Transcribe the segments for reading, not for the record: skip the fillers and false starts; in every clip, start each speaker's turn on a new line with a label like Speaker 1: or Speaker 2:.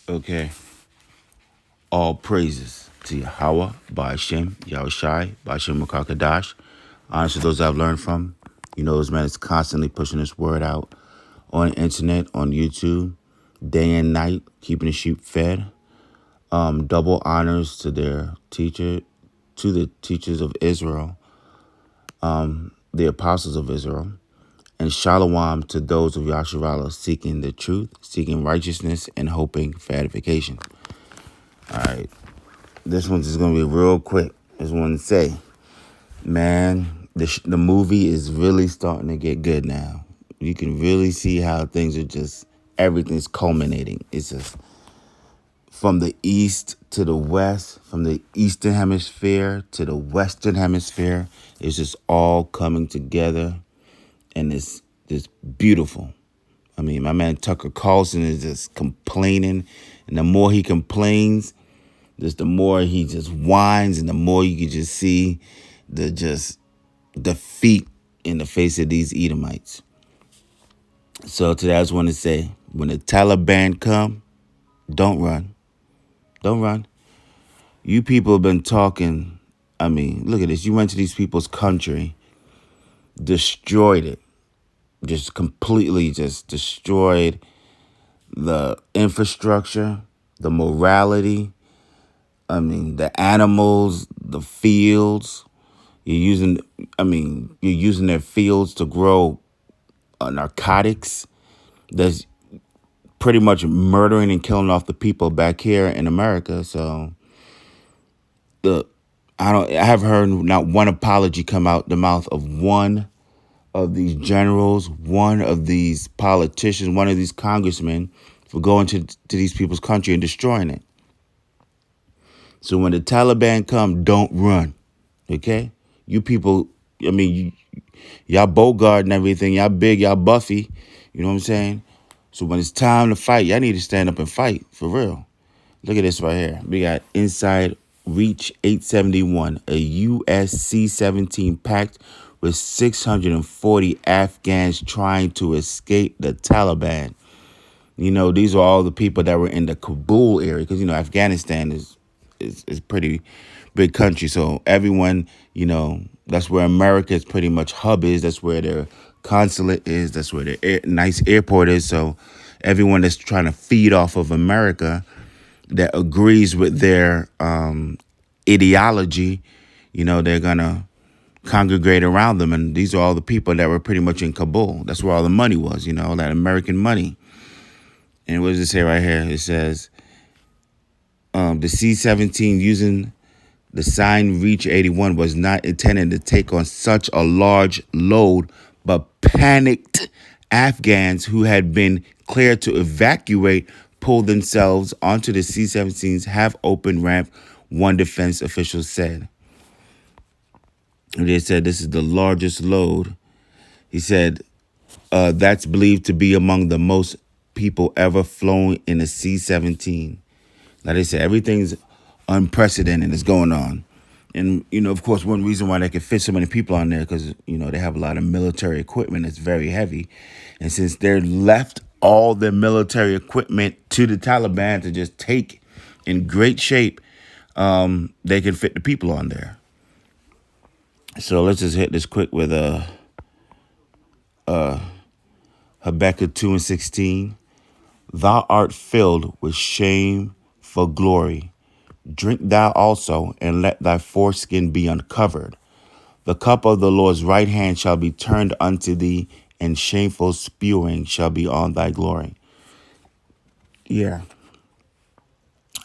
Speaker 1: Okay. All praises to Yahweh, Ba'ashem, Yahushai, Ba'ashem Makakadash. Honestly, those I've learned from. You know, this man is constantly pushing this word out on the internet, on YouTube, day and night, keeping the sheep fed. Double honors to their teacher, to the teachers of Israel, the apostles of Israel, and shalom to those of Yasharallah seeking the truth, seeking righteousness, and hoping for edification. All right. This one's just gonna be real quick. I just want to say, man, the movie is really starting to get good now. You can really see how things are just everything's culminating. It's just from the east to the west, from the eastern hemisphere to the western hemisphere. It's just all coming together, and it's just beautiful. I mean, my man Tucker Carlson is just complaining, and the more he complains, just the more he just whines, and the more you can just see the just defeat in the face of these Edomites. So today I just want to say, when the Taliban come, don't run. Don't run. You people have been talking. I mean, look at this. You went to these people's country, destroyed it, just completely just destroyed the infrastructure, the morality. I mean, the animals, the fields. You're using their fields to grow narcotics. That's pretty much murdering and killing off the people back here in America. So I have heard not one apology come out the mouth of one of these generals, one of these politicians, one of these congressmen for going to these people's country and destroying it. So when the Taliban come, don't run. Okay? You people, I mean, y'all Bogart and everything, y'all big, y'all Buffy, you know what I'm saying? So when it's time to fight, y'all need to stand up and fight, for real. Look at this right here. We got Inside Reach 871, a U.S. C-17 packed with 640 Afghans trying to escape the Taliban. You know, these are all the people that were in the Kabul area, because, you know, Afghanistan is pretty big country. So everyone, you know, that's where America's pretty much hub is. That's where their consulate is. That's where their nice airport is. So everyone that's trying to feed off of America that agrees with their ideology, you know, they're going to congregate around them. And these are all the people that were pretty much in Kabul. That's where all the money was, you know, all that American money. And what does it say right here? It says, the C-17 using the sign Reach 81 was not intended to take on such a large load, but panicked Afghans who had been cleared to evacuate pulled themselves onto the C-17's half-open ramp, one defense official said. And they said this is the largest load. He said that's believed to be among the most people ever flown in a C-17. Like they said, everything's unprecedented is going on. And, you know, of course, one reason why they can fit so many people on there because, you know, they have a lot of military equipment that's very heavy. And since they're left all their military equipment to the Taliban to just take in great shape, they can fit the people on there. So let's just hit this quick with Habakkuk 2:16. Thou art filled with shame for glory. Drink thou also, and let thy foreskin be uncovered. The cup of the Lord's right hand shall be turned unto thee, and shameful spewing shall be on thy glory. Yeah.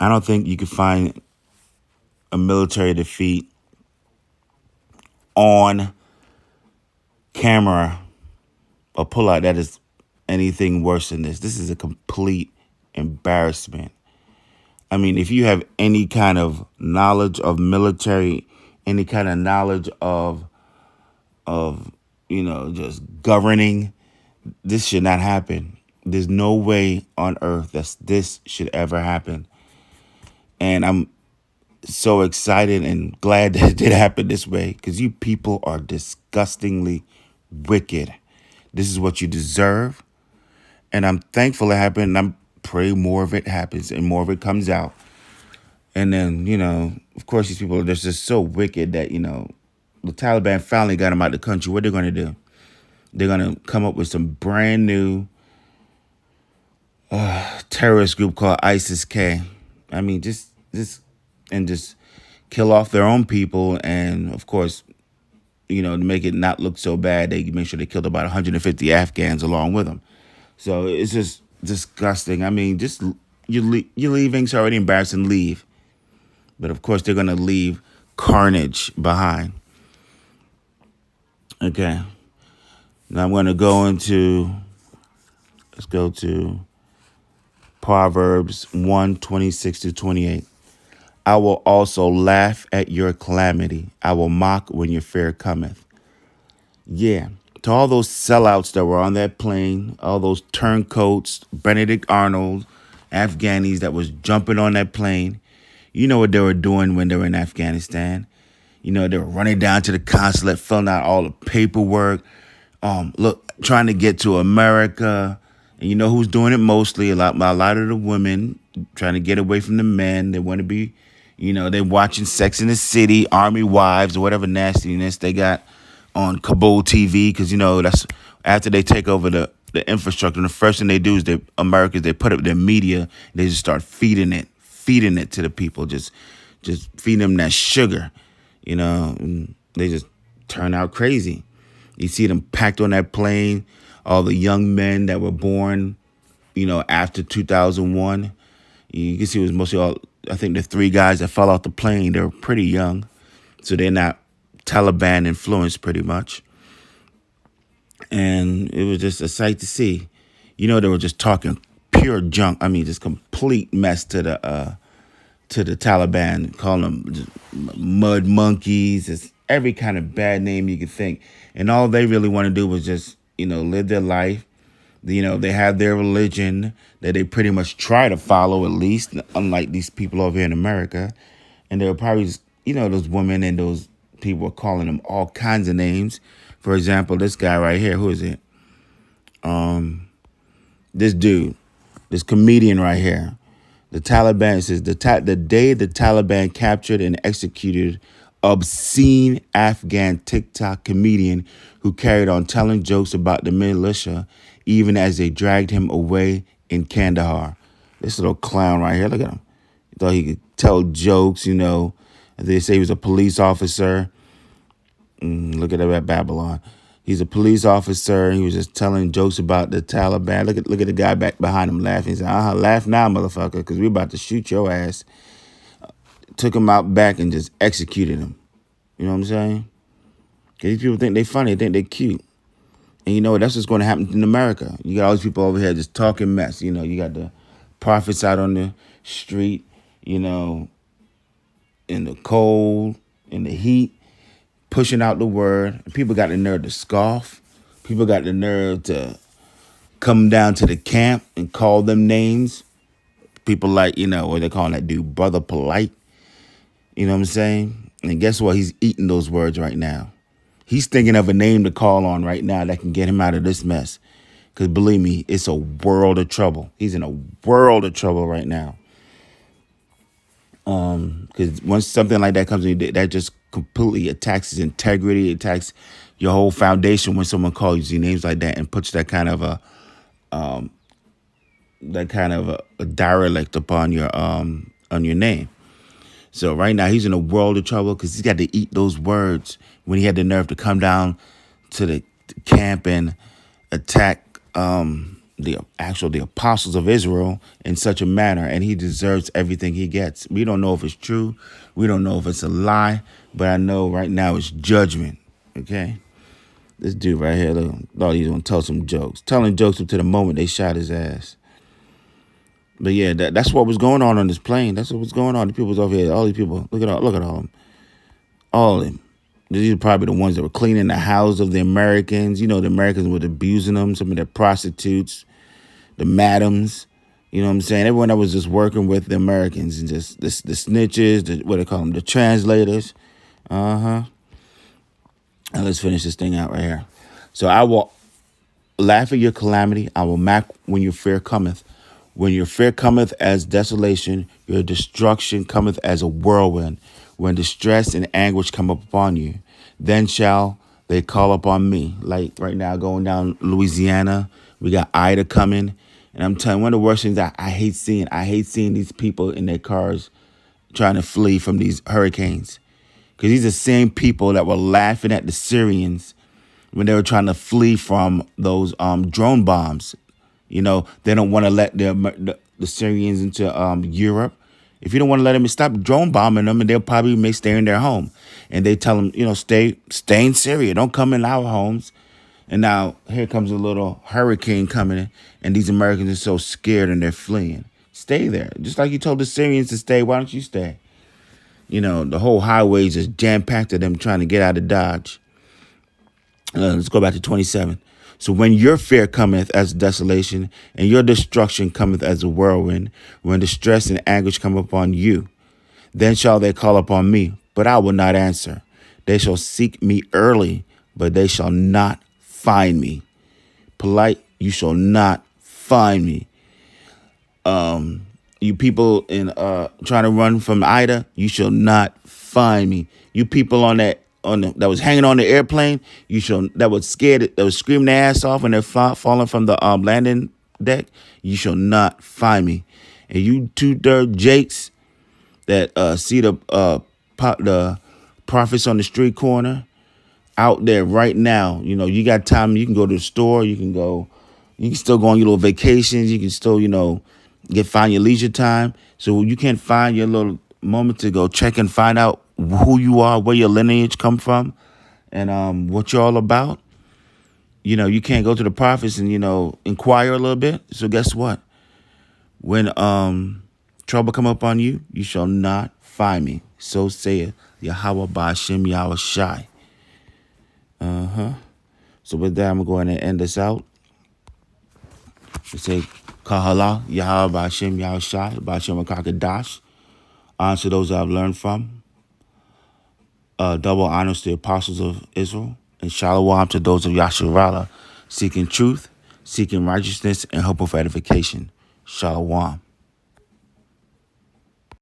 Speaker 1: I don't think you could find a military defeat on camera or pullout that is anything worse than this. This is a complete embarrassment. I mean, if you have any kind of knowledge of military, any kind of knowledge of you know, just governing, this should not happen. There's no way on earth that this should ever happen. And I'm so excited and glad that it did happen this way because you people are disgustingly wicked. This is what you deserve. And I'm thankful it happened. I'm pray more of it happens and more of it comes out. And then, of course, these people are just so wicked that, the Taliban finally got them out of the country. What they're going to do? They're going to come up with some brand new terrorist group called ISIS-K. I mean, just kill off their own people. And, of course, to make it not look so bad, they make sure they killed about 150 Afghans along with them. So it's just disgusting. I mean, just you're leaving. It's already embarrassing. Leave. But of course, they're going to leave carnage behind. Okay. Now I'm going to let's go to Proverbs 1:26-28. I will also laugh at your calamity. I will mock when your fear cometh. Yeah. To all those sellouts that were on that plane, all those turncoats, Benedict Arnold, Afghanis that was jumping on that plane. You know what they were doing when they were in Afghanistan. They were running down to the consulate, filling out all the paperwork, trying to get to America. And you know who's doing it mostly? A lot of the women trying to get away from the men. They want to be, they're watching Sex in the City, Army Wives, or whatever nastiness they got on Kabul TV. Because, that's after they take over the infrastructure. And the first thing they do is they put up their media. They just start feeding it to the people, just feeding them that sugar, and they just turn out crazy. You see them packed on that plane, all the young men that were born, after 2001. You can see it was mostly all, I think the three guys that fell off the plane, they were pretty young. So they're not Taliban influenced pretty much. And it was just a sight to see. They were just talking pure junk. I mean, just complete mess to the Taliban, calling them mud monkeys. It's every kind of bad name you could think. And all they really want to do was just, live their life. They have their religion that they pretty much try to follow, at least, unlike these people over here in America. And they were probably just, those women and those people were calling them all kinds of names. For example, this guy right here, who is it? This dude, this comedian right here. The Taliban says the day the Taliban captured and executed obscene Afghan TikTok comedian who carried on telling jokes about the militia, even as they dragged him away in Kandahar. This little clown right here, look at him. He thought he could tell jokes, They say he was a police officer. Look at him at Babylon. He's a police officer. He was just telling jokes about the Taliban. Look at the guy back behind him laughing. He said, laugh now, motherfucker, because we're about to shoot your ass. Took him out back and just executed him. You know what I'm saying? Because these people think they funny. They think they cute. And that's what's going to happen in America. You got all these people over here just talking mess. You got the prophets out on the street, in the cold, in the heat, pushing out the word. People got the nerve to scoff. People got the nerve to come down to the camp and call them names. People like, what they calling that dude, Brother Polite. You know what I'm saying? And guess what? He's eating those words right now. He's thinking of a name to call on right now that can get him out of this mess. Because believe me, it's a world of trouble. He's in a world of trouble right now. Because once something like that comes in, that just completely attacks his integrity, attacks your whole foundation when someone calls you names like that and puts that kind of a derelict upon your on your name. So right now he's in a world of trouble because he's got to eat those words when he had the nerve to come down to the camp and attack the apostles of Israel in such a manner, and he deserves everything he gets. We don't know if it's true. We don't know if it's a lie, but I know right now it's judgment. Okay? This dude right here, look, thought he was going to tell some jokes. Telling jokes up to the moment they shot his ass. But yeah, that's what was going on this plane. That's what was going on. The people was over here. All these people. Look at all of them. All of them. These are probably the ones that were cleaning the house of the Americans. The Americans were abusing them. Some of the prostitutes, the madams. You know what I'm saying? Everyone that was just working with the Americans and just the snitches, what they call them, the translators. And let's finish this thing out right here. So I will laugh at your calamity. I will mock when your fear cometh. When your fear cometh as desolation, your destruction cometh as a whirlwind. When distress and anguish come upon you, then shall they call upon me. Like right now, going down Louisiana, we got Ida coming. And I'm telling you, one of the worst things I hate seeing. I hate seeing these people in their cars trying to flee from these hurricanes. Because these are the same people that were laughing at the Syrians when they were trying to flee from those drone bombs. You know, they don't want to let the Syrians into Europe. If you don't want to let them, stop drone bombing them, and they'll probably may stay in their home. And they tell them, stay in Syria. Don't come in our homes. And now here comes a little hurricane coming in, and these Americans are so scared and they're fleeing. Stay there. Just like you told the Syrians to stay, why don't you stay? The whole highways is jam-packed of them trying to get out of Dodge. Let's go back to 27. So when your fear cometh as desolation, and your destruction cometh as a whirlwind, when distress and anguish come upon you, then shall they call upon me, but I will not answer. They shall seek me early, but they shall not find me. Polite, you shall not find me. You people in trying to run from Ida, you shall not find me. You people that was hanging on the airplane, that was scared, that was screaming their ass off when they're falling from the landing deck, you shall not find me. And you two dirt jakes that see the prophets on the street corner out there right now, you got time, you can go to the store, you can still go on your little vacations, you can still, find your leisure time. So you can't find your little moment to go check and find out who you are, where your lineage come from, and what you're all about. You can't go to the prophets and, inquire a little bit. So guess what? When trouble come up on you, you shall not find me. So saith Yahweh Ba'ashem Yahweh Shai. So with that, I'm going to go ahead and end this out. We say, Kahala, Yahweh Ba'ashem Yahweh Shai, Ba'ashem Akakadash. Honor to those that I've learned from. Double honors to the apostles of Israel. And shalom to those of Yasharala, seeking truth, seeking righteousness, and hope of edification. Shalom.